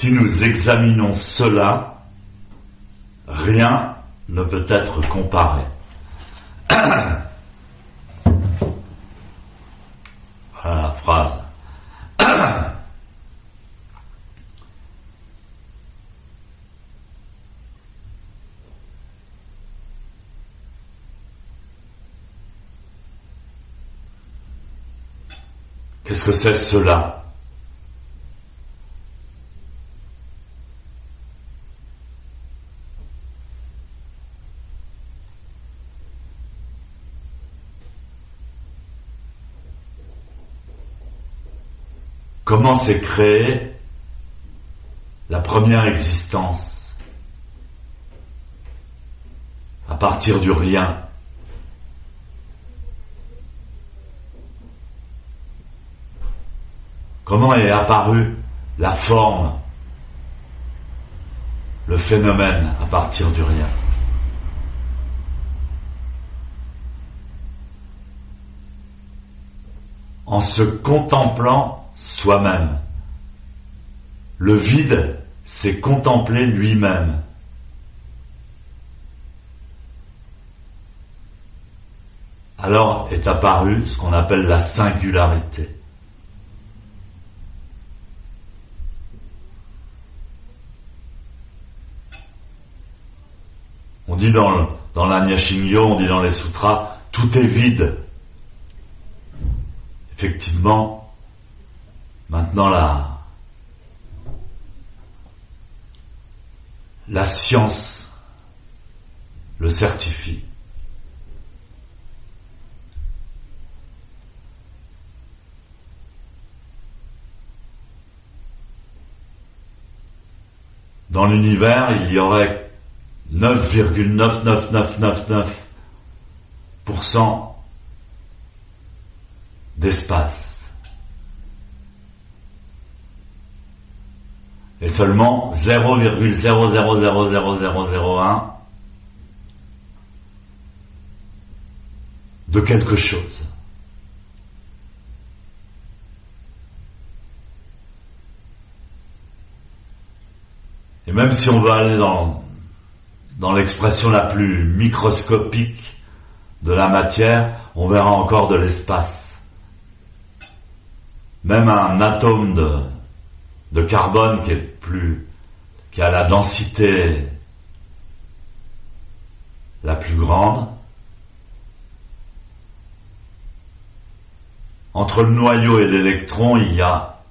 Si nous examinons cela, rien ne peut être comparé. Voilà la phrase. Qu'est-ce que c'est cela? Comment s'est créée la première existence? À partir du rien. Comment est apparue la forme, le phénomène à partir du rien? En se contemplant soi-même. Le vide, c'est contempler lui-même. Alors est apparue ce qu'on appelle la singularité. On dit dans l'Anya Shingyo, on dit dans les sutras, tout est vide. Effectivement, maintenant la science le certifie. Dans l'univers, il y aurait 9,99999% d'espace. Et seulement 0,0000001 de quelque chose. Et même si on veut aller dans l'expression la plus microscopique de la matière, on verra encore de l'espace. Même un atome de carbone qui a la densité la plus grande, entre le noyau et l'électron, il y a,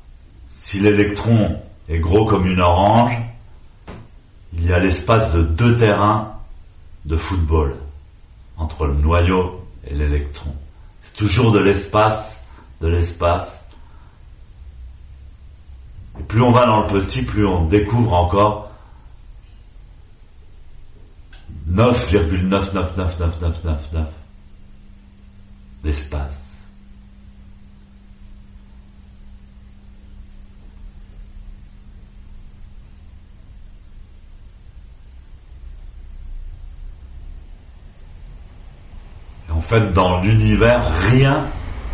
si l'électron est gros comme une orange, il y a l'espace de 2 terrains de football entre le noyau et l'électron. C'est toujours de l'espace. Et plus on va dans le petit, plus on découvre encore 9,99999 d'espace. En fait, dans l'univers, rien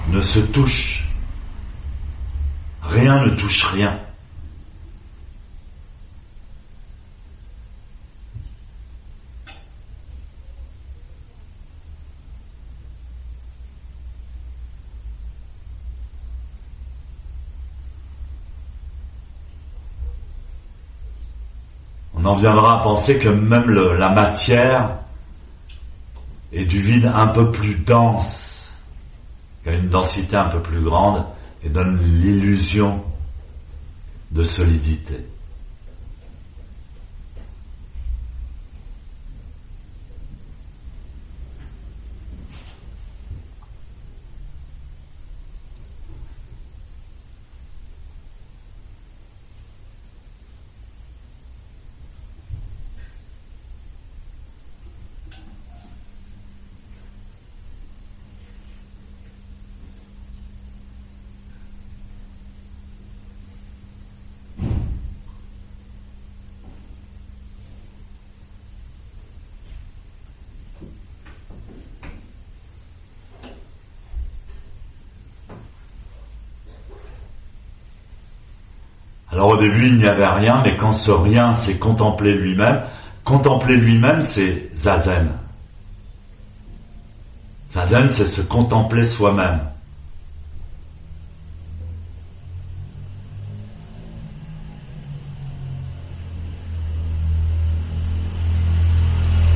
ne se touche. Rien ne touche rien. On en viendra à penser que même la matière et du vide un peu plus dense, qui a une densité un peu plus grande et donne l'illusion de solidité. Alors au début, il n'y avait rien, mais quand ce rien s'est contemplé lui-même, c'est Zazen. Zazen, c'est se contempler soi-même.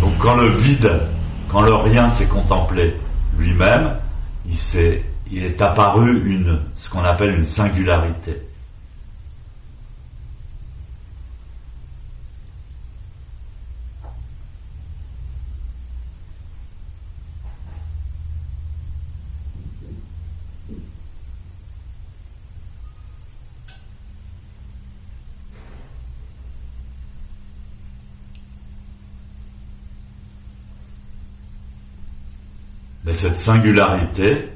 Donc quand le vide, quand le rien s'est contemplé lui-même, il est apparu ce qu'on appelle une singularité. Mais cette singularité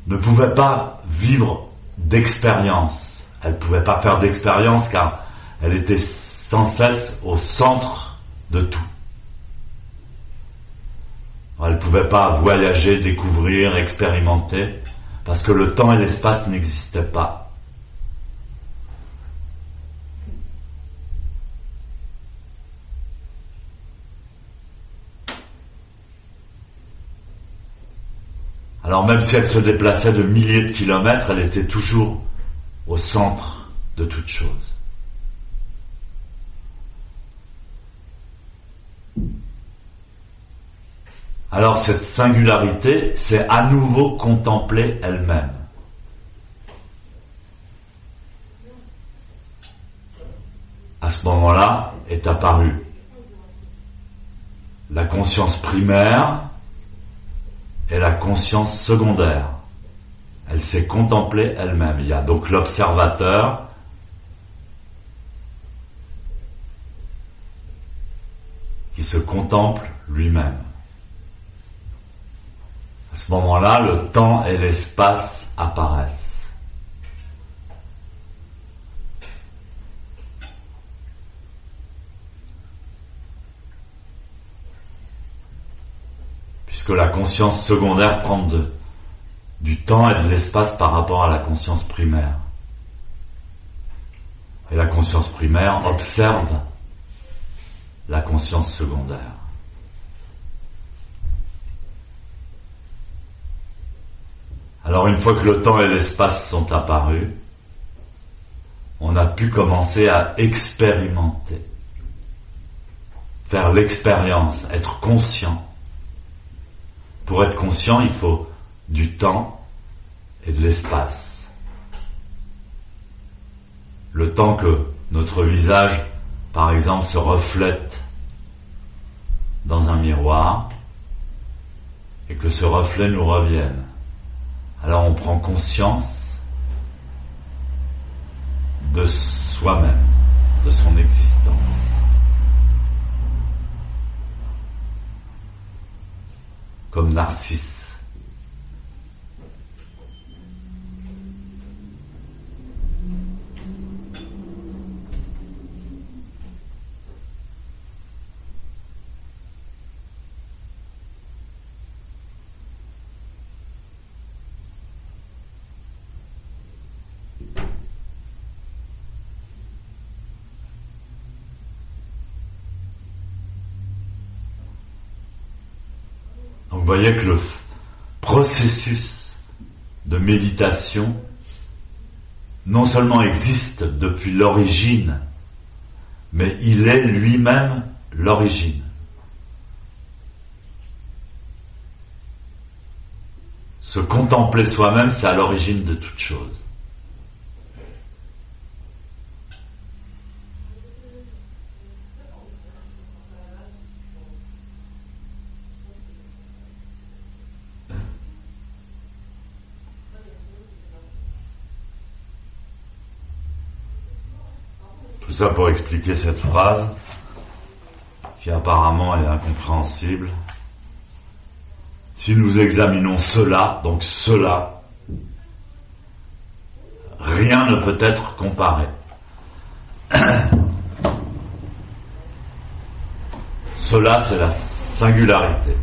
ne pouvait pas vivre d'expérience. Elle ne pouvait pas faire d'expérience car elle était sans cesse au centre de tout. Elle ne pouvait pas voyager, découvrir, expérimenter, parce que le temps et l'espace n'existaient pas. Alors même si elle se déplaçait de milliers de kilomètres, elle était toujours au centre de toute chose. Alors cette singularité, c'est à nouveau contempler elle-même. À ce moment-là est apparue la conscience primaire et la conscience secondaire. Elle s'est contemplée elle-même. Il y a donc l'observateur qui se contemple lui-même. À ce moment-là, le temps et l'espace apparaissent. Puisque la conscience secondaire prend du temps et de l'espace par rapport à la conscience primaire. Et la conscience primaire observe la conscience secondaire. Alors une fois que le temps et l'espace sont apparus, on a pu commencer à expérimenter, faire l'expérience, être conscient. Pour être conscient, il faut du temps et de l'espace. Le temps que notre visage, par exemple, se reflète dans un miroir et que ce reflet nous revienne. Alors on prend conscience de soi-même, de son existence. Comme Narcisse. Donc vous voyez que le processus de méditation non seulement existe depuis l'origine, mais il est lui-même l'origine. Se contempler soi-même, c'est à l'origine de toute chose. Tout ça pour expliquer cette phrase qui apparemment est incompréhensible. Si nous examinons cela, donc cela, rien ne peut être comparé. Cela, c'est la singularité.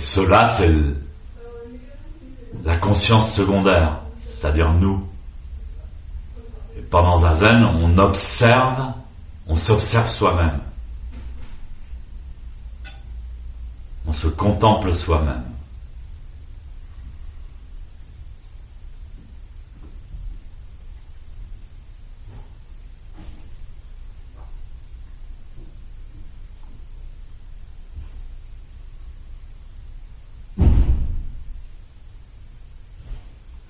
cela, c'est la conscience secondaire, c'est-à-dire nous. Et pendant Zazen, on s'observe soi-même. On se contemple soi-même.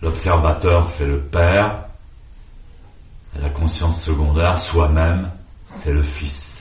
L'observateur, c'est le Père, et la conscience secondaire, soi-même, c'est le Fils.